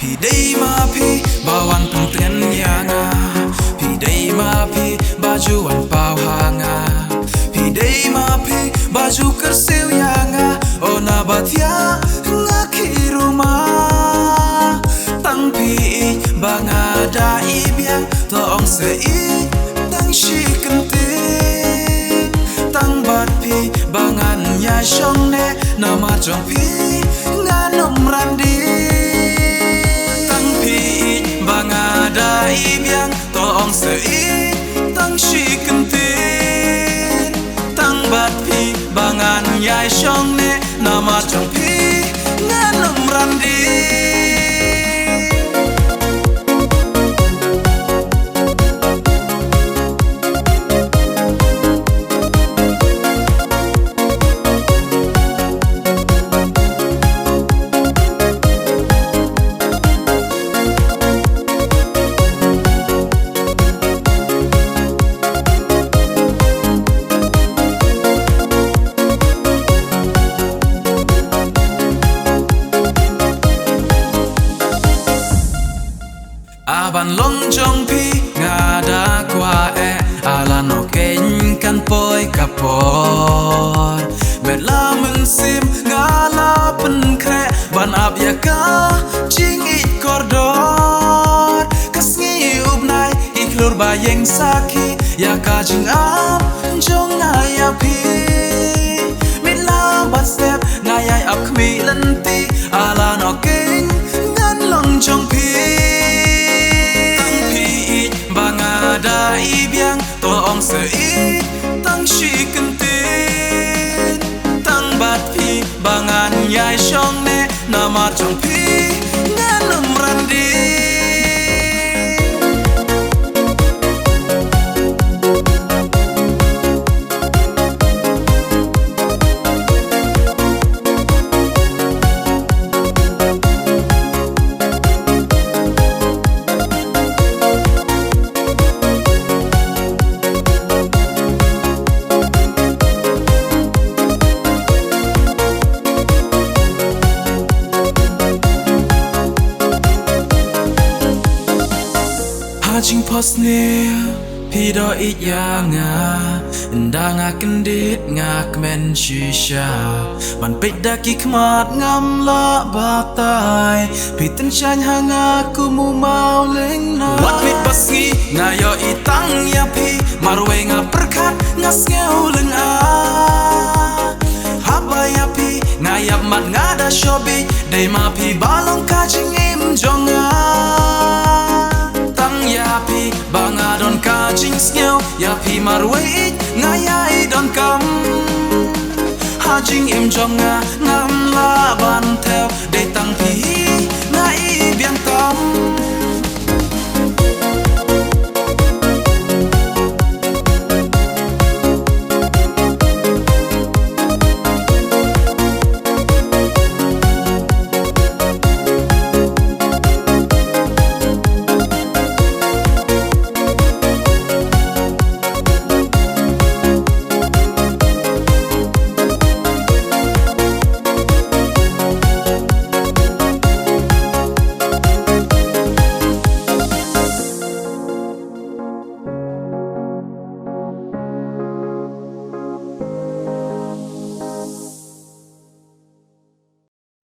Pi day ma pi bawan pentrian yanga. Pi day ma pi bajuan pau hanga. Pi day ma pi baju kersil yanga. Ona batia ngaki rumah. Tang pi bangada ibiang toong sei tang shi kenting. Tang bat pi bangan ya shong ne nama jong pi nganom randi. Bangada ibiang toong sei tang shi kentin. Tang bat pi bangan yai shong ne nama jong pi nganom randi. Aban long jong pi ngada kwa ala no ken kan poi kapor. Met la men sim ngala pen kre ban ab ya ka ching it kordor. Kas ngi up nai iklur bayeng saki ya ka jing ab jong ngaya pi. Met la bat step ngaya ab kmi lenti ala no ken ngan long jong pi. Bangada ibiang toong sei tang shi kentin. Tang bat pi bangan yai shong ne nama jong pi nganom randi. Hajing pos ne pi do it yanga. Nda ngak kendit ngak men shisha. Man pit daki kmat ngam la batai. Pitin chan hanga ku mu mau ling na. Wat mit paski ngayo itang ya pi. Marwe nga perkat ngas ngeu leng a. Haba ya pi ngayap mat ngada shobi. Day ma pi balong kajing im jonga. Ya pi bangadon kajing skeu ya pi marweit ngayai don kam. Hajing im jonga ngam la ban theo de